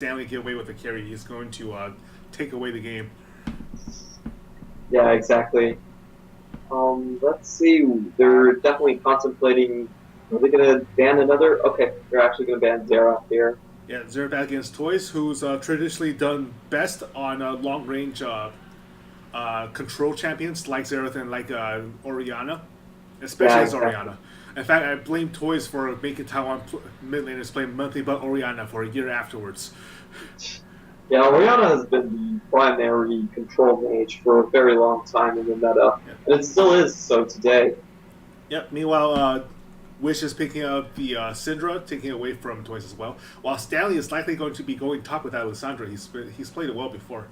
Stanley get away with the carry, he's going to take away the game. Yeah, exactly. Let's see. They're definitely contemplating. Are they going to ban another? Okay, they're actually going to ban Zera here. Yeah, Zerbat against Toys, who's traditionally done best on long range control champions like Zerath and like Oriana, especially Yeah, as exactly. Oriana. In fact, I blame Toys for making Taiwan mid laners play monthly but Oriana for a year afterwards. Yeah, Oriana has been the primary control mage for a very long time in the meta, Yeah. and it still is so today. Yep. Meanwhile, Wish is picking up the Syndra, taking it away from Toys as well. While Stanley is likely going to be going top with Alessandra. He's played it well before.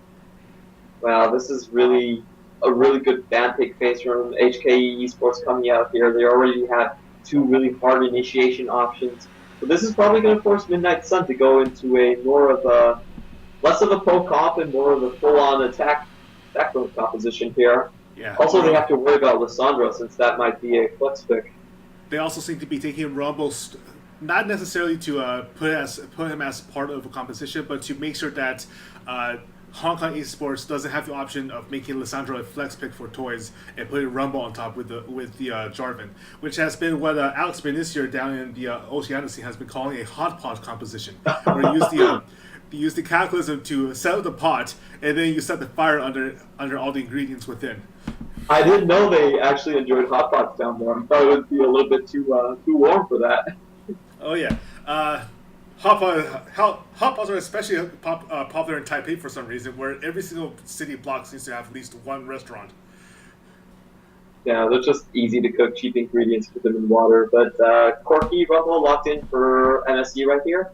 Wow, this is really a really good ban pick phase from HKE Esports coming out here. They already have two really hard initiation options. But this is probably going to force Midnight Sun to go into a more of a less of a poke comp and more of a full-on attack mode composition here. Yeah. Also, they have to worry about Lissandra since that might be a flex pick. They also seem to be taking Rumble, not necessarily to put him as part of a composition, but to make sure that Hong Kong Esports doesn't have the option of making Lissandra a flex pick for Toys and putting Rumble on top with the Jarvan, which has been what Alex Benicio down in the Oceania scene has been calling a hot pot composition, where you use the cataclysm to set up the pot, and then you set the fire under all the ingredients within. I didn't know they actually enjoyed hot pots down there. I thought it would be a little bit too warm for that. Oh yeah, hot pots are especially popular in Taipei for some reason, where every single city block seems to have at least one restaurant. Yeah, they're just easy to cook, cheap ingredients, put them in water. But Corky Rumble locked in for NSE right here.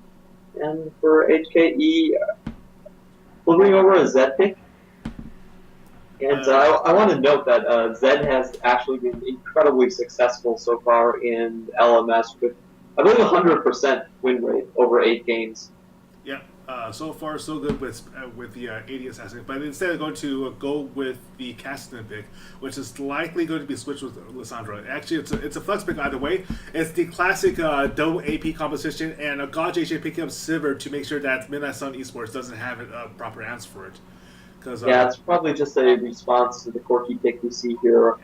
And for HKE, we'll bring over a Zed pick. And I want to note that Zed has actually been incredibly successful so far in LMS with, I believe, 100% win rate over 8 games. Yeah, so far so good with the 80 assassin, but instead of going to go with the Castan pick, which is likely going to be switched with Lissandra. Actually, it's a flex pick either way. It's the classic double AP composition, and a God JJ picking up Sivir to make sure that Midnight Sun Esports doesn't have a proper answer for it. Because Yeah, it's probably just a response to the Corky pick we see here.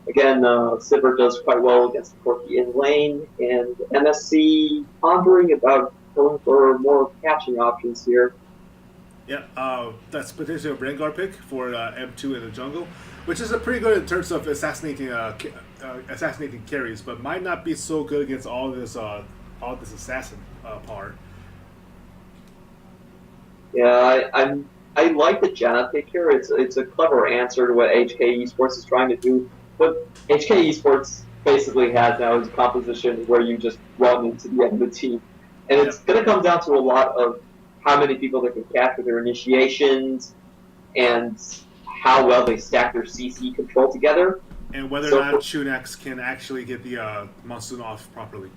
Again, Sivir does quite well against the Corky in lane, and MSC pondering about going for more catching options here. yeah, that's potentially a Rengar pick for M2 in the jungle, which is a pretty good in terms of assassinating carries, but might not be so good against all this assassin power. Yeah, I like the Janna pick here. It's a clever answer to what HK Esports is trying to do. What HK Esports basically has now is a composition where you just run into the end of the team, and Yep. it's going to come down to a lot of how many people they can catch with their initiations and how well they stack their CC control together. And whether or So not Chunex can actually get the monsoon off properly.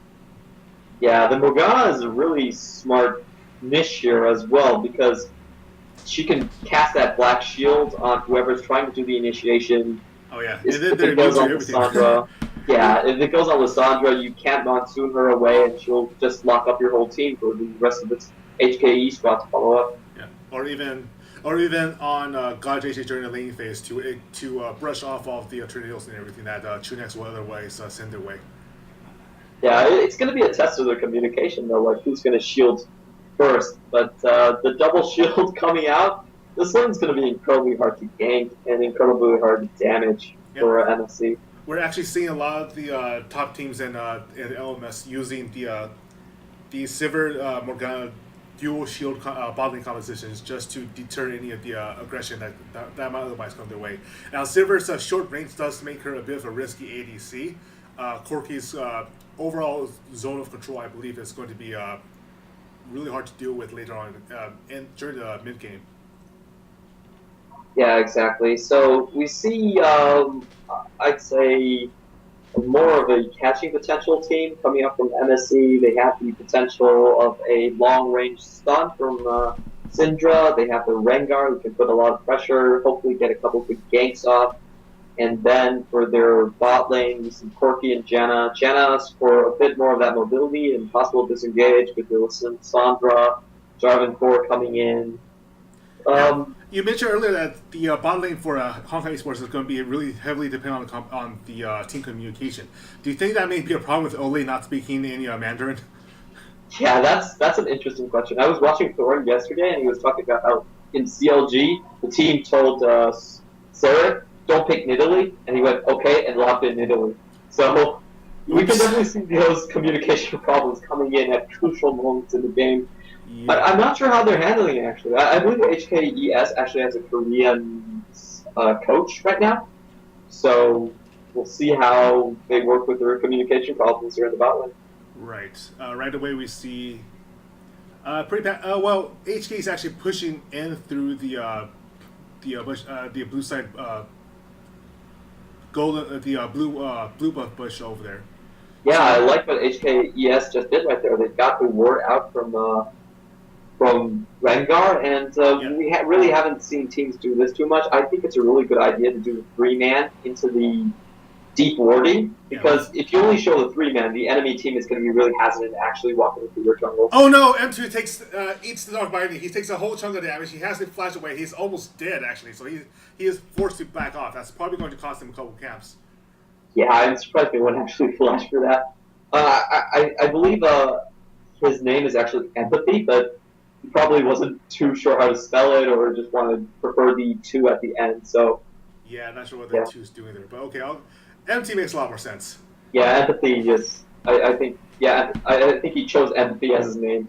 yeah, the Morgana is a really smart niche here as well because she can cast that black shield on whoever's trying to do the initiation. Oh yeah, and then If they're it immune goes to on everything. Lissandra, yeah, if it goes on Lissandra, you can't monsoon her away, and she'll just lock up your whole team for the rest of its HKE squad to follow up. Yeah, or even on God JJ during the laning phase to brush off all of the tornadoes and everything that Chunex will otherwise send their way. Yeah, it's going to be a test of their communication though, like who's going to shield first. But the double shield coming out, this lane's going to be incredibly hard to gank and incredibly hard to damage Yep. for NSC. We're actually seeing a lot of the top teams in LMS using the Sivir Morgana dual shield bottling compositions just to deter any of the aggression that might otherwise come their way. Now, Sivir's short range does make her a bit of a risky ADC. Corky's overall zone of control, I believe, is going to be really hard to deal with later on during the mid game. Yeah, exactly. So we see, I'd say, more of a catching potential team coming up from MSC. They have the potential of a long-range stun from Syndra. They have the Rengar who can put a lot of pressure, hopefully get a couple good ganks off. And then for their bot lane, we see Corky and Janna. Janna for a bit more of that mobility and possible disengage with the Lissandra. Jarvan Core coming in. Now, Um, you mentioned earlier that the bot lane for Hong Kong esports is going to be really heavily dependent on on the team communication. Do you think that may be a problem with Ole not speaking any Mandarin? yeah, that's an interesting question. I was watching Thorin yesterday, and he was talking about how in CLG the team told Sarah, "Don't pick Nidalee," and he went okay and locked in Nidalee. So we can Oops. definitely see those communication problems coming in at crucial moments in the game. Yeah. I'm not sure how they're handling it actually. I believe HKES actually has a Korean coach right now, so we'll see how they work with their communication problems here in the bot lane. Right. Right away we see pretty bad. Well, HK is actually pushing in through the blue side blue buff bush over there. Yeah, I So like what HKES just did right there. They got the word out from Rengar, and yeah, we really haven't seen teams do this too much. I think it's a really good idea to do a 3-man into the deep warding, yeah. because if you only show the 3-man, the enemy team is going to be really hesitant to actually walking into your jungle. Oh no! M2 takes eats the dark binding. He takes a whole chunk of damage. He has to flash away. He's almost dead actually. So he is forced to back off. That's probably going to cost him a couple camps. Yeah, I'm surprised they wouldn't actually flash for that. I believe his name is actually Empathy, but he probably wasn't too sure how to spell it, or just wanted prefer the 2 at the end. So Yeah, not sure what yeah, that two's doing there, but okay. MT makes a lot more sense. yeah, Empathy just I think yeah I think he chose Empathy as his name,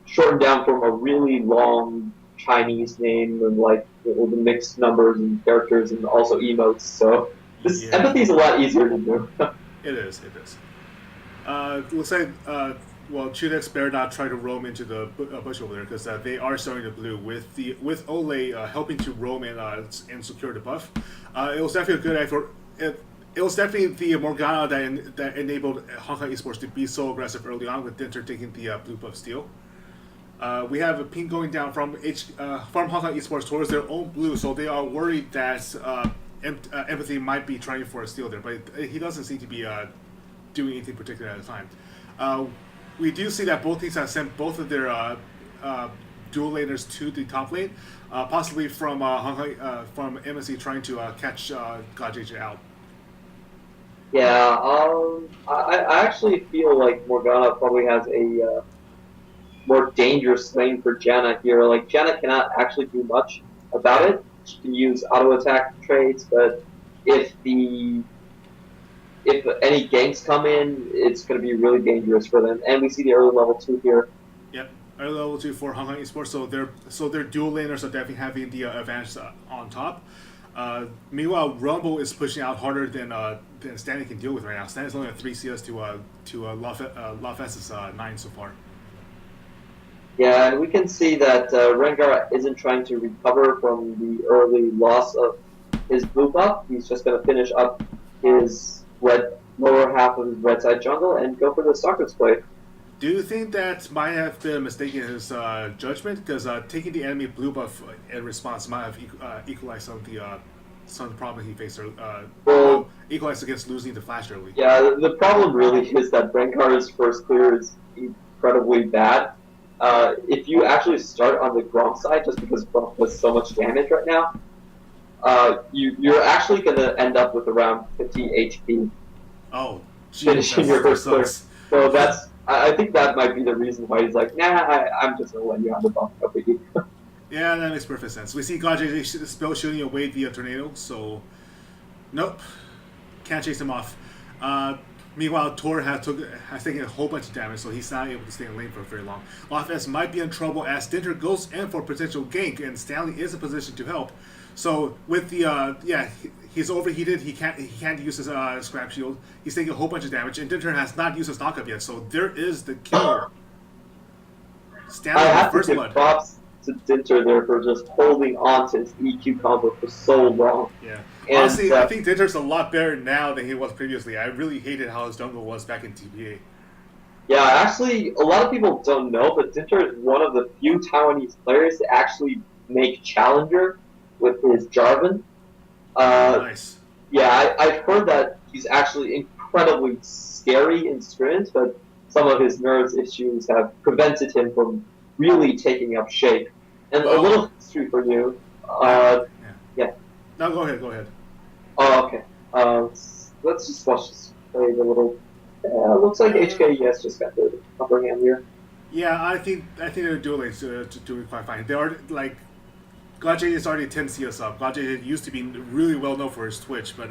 shortened down from a really long Chinese name, and like the mixed numbers and characters and also emotes. So this Yeah, Empathy is a lot easier to do. it is. It is. Looks like well, Chudex better not try to roam into the bush over there because they are starting to blue with Ole helping to roam and secure the buff. It was definitely a good effort. It was definitely the Morgana that enabled Hong Kong esports to be so aggressive early on with Dinter taking the blue buff steal. We have a ping going down from from Hong Kong esports towards their own blue, so they are worried that Empathy might be trying for a steal there, but he doesn't seem to be doing anything particular at the time. We do see that both teams have sent both of their dual laners to the top lane, possibly from Hong Kong, from MSC trying to catch God JJ out. Yeah, I actually feel like Morgana probably has a more dangerous lane for Janna here. Like, Janna cannot actually do much about it. She can use auto attack trades, but if any ganks come in, it's going to be really dangerous for them. And we see the early level 2 here. Yep, early level 2 for Hong Kong esports, so their dual laners are definitely having the advantage on top. Meanwhile, Rumble is pushing out harder than Stanley can deal with right now. Stanley's only at 3 CS to Lafes's 9 so far. Yeah, and we can see that Rengar isn't trying to recover from the early loss of his blue buff. He's just going to finish up his lower half of his red side jungle and go for the Socrates play. Do you think that might have been mistaken his judgment? Because taking the enemy blue buff in response might have equalized some of the problem he faced. Well, equalized against losing the flash early. yeah, the problem really is that Rengar's first clear is incredibly bad. If you actually start on the Grom side, just because Grom does so much damage right now, you're actually going to end up with around 50 HP Oh, finishing your first clear. sucks. So I think that might be the reason why he's like, nah, I'm just going to let you have the buff. Yeah, that makes perfect sense. We see God JJ spell shooting away the tornado, so nope, can't chase him off. Meanwhile, Tor has taken a whole bunch of damage, so he's not able to stay in lane for very long. Lafes might be in trouble as Dinter goes in for potential gank, and Stanley is in position to help. So with the he's overheated. He can't use his scrap shield. He's taking a whole bunch of damage, and Dinter has not used his knockup yet. So there is the kill. Stanley I with have to first give blood. props to Dinter there for just holding on to his EQ combo for so long. Yeah. And, Honestly, I think Dinter's a lot better now than he was previously. I really hated how his jungle was back in TPA. Yeah, actually, a lot of people don't know, but Dinter is one of the few Taiwanese players to actually make Challenger with his Jarvan. Nice. Yeah, I've heard that he's actually incredibly scary in scrims, but some of his nerves issues have prevented him from really taking up shape. And a Well, little history for you. yeah, yeah. Yeah. No, go ahead, go ahead. Oh, okay. Let's just watch this play a little. Looks like HKES just got the upper hand here. Yeah, I think they're doing doing quite fine. They are like Gaje is already 10 CS up. Gaje used to be really well known for his Twitch, but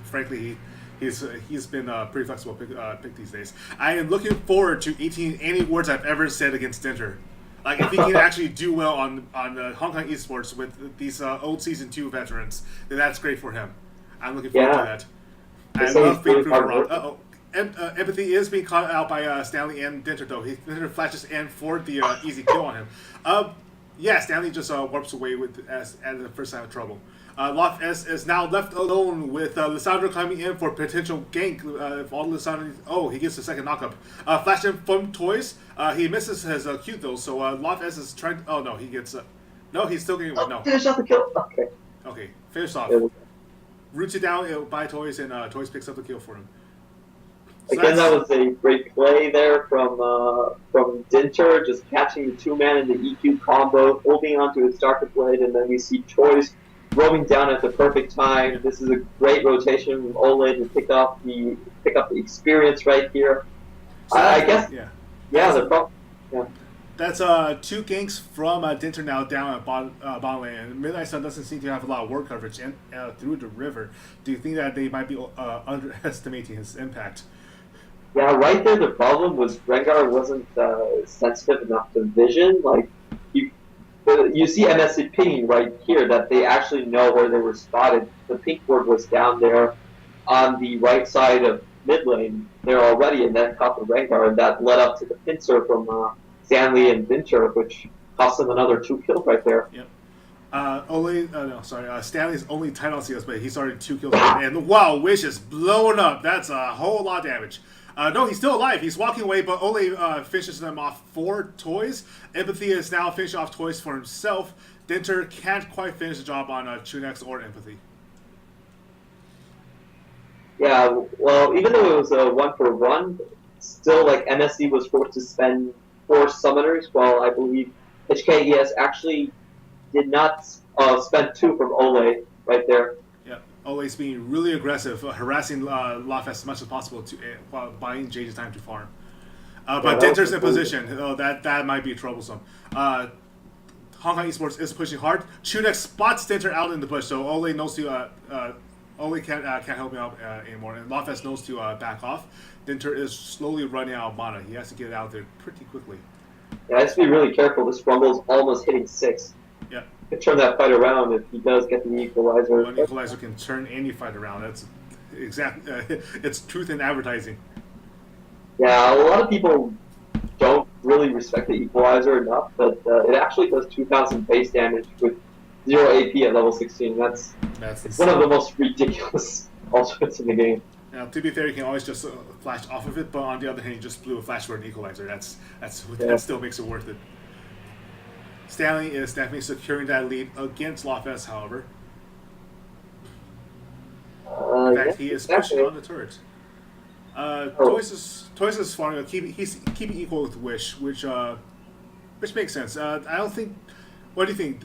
frankly, he's been pretty flexible pick these days. I am looking forward to 18 any words I've ever said against Dinter. Like if he can actually do well on Hong Kong esports with these old season 2 veterans, then that's great for him. I'm looking forward to that. I love being proven wrong. Uh-oh. Empathy is being caught out by Stanley and Dinter, though. Dinter flashes and for the easy kill on him. Yeah, Stanley just warps away with as the first sign of trouble. Loft S is now left alone with Lissandra coming in for potential gank. If all Lissandra, he gets the second knockup. Flash in from Toys. He misses his Q though, so Loft S is trying. Oh no, he gets. No, he's still getting. No. Finish off the kill. Okay. Okay, finish off. Roots it down by Toys, and Toys picks up the kill for him. So again, that was a great play there from Dinter, just catching the 2-man in the EQ combo, holding onto his Darker Blade, and then we see Toys roaming down at the perfect time. This is a great rotation from Ole to pick up the experience right here. So I guess. Yeah, the problem. Yeah. That's 2 ganks from Dinter now down at bottom lane, and Midnight Sun doesn't seem to have a lot of ward coverage through the river. Do you think that they might be underestimating his impact? Yeah, right there the problem was Rengar wasn't sensitive enough to vision. Like, you see MSC pinging right here that they actually know where they were spotted. The pink ward was down there on the right side of mid lane there already, and then caught the Rengar, and that led up to the pincer from Stanley and Dinter, which cost them another 2 kills right there. Yep. Stanley's only 10 on CS, but he's already 2 kills. And wow, Wish is blowing up. That's a whole lot of damage. No, he's still alive. He's walking away, but Ole finishes them off for Toys. Empathy is now finishing off Toys for himself. Dinter can't quite finish the job on Chunex or Empathy. Yeah, well, even though it was a 1-for-1, still, like, MSC was forced to spend 4 summoners, while I believe HKES actually did not spend 2 from Ole right there. Yeah, Ole's being really aggressive, harassing Loft as much as possible while buying JJ time to farm. But Dinter's in position. That might be troublesome. Hong Kong Esports is pushing hard. Chunex spots Dinter out in the push, so Ole knows to Ole can't help me out anymore, and Lofest knows to back off. Dinter is slowly running out of mana. He has to get out there pretty quickly. Yeah, has to be really careful. This Rumble is almost hitting 6. Yeah. Could turn that fight around if he does get the equalizer. One equalizer can turn any fight around. That's it's truth in advertising. Yeah, a lot of people don't really respect the equalizer enough, but it actually does 2,000 base damage with 0 AP at level 16. That's one of the most ridiculous ultimates in the game. Now, to be fair, you can always just flash off of it, but on the other hand, you just blew a flash for an equalizer. That still makes it worth it. Stanley is definitely securing that lead against Lofest, however. In fact, he is pushing on the turret. Toys is farming. He's keeping equal with Wish, which makes sense. I don't think. What do you think?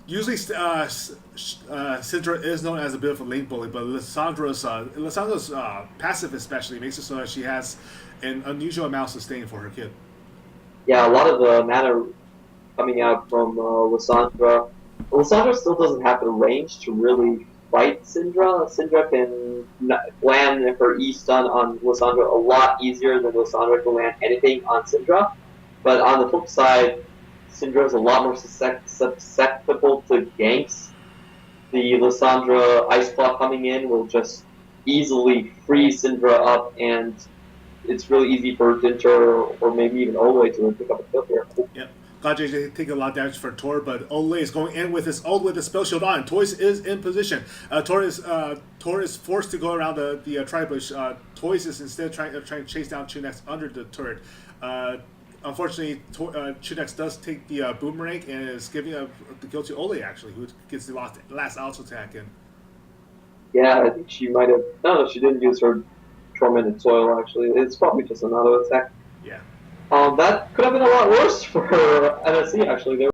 Usually, Syndra is known as a bit of a lane bully, but Lissandra's passive especially makes it so that she has an unusual amount of sustain for her kid. Yeah, a lot of the mana coming out from Lissandra. Lissandra still doesn't have the range to really fight Syndra. Syndra can land her E stun on Lissandra a lot easier than Lissandra can land anything on Syndra. But on the flip side, Syndra is a lot more susceptible to ganks. The Lissandra Ice Claw coming in will just easily free Syndra up, and it's really easy for Dinter or maybe even Ole to pick up a kill here. Yep. Gaje taking a lot of damage for Tor, but Ole is going in with his ult with the spell shield on. Toys is in position. Tor is forced to go around the tri-bush. Toys is instead trying to chase down Chunex under the turret. Unfortunately, Chunex does take the boomerang and is giving the kill to Ole, actually, who gets the last auto attack in. Yeah, I think she might have... No, she didn't use her Tormented Soil, actually. It's probably just an auto attack. Yeah. That could have been a lot worse for NSC actually. They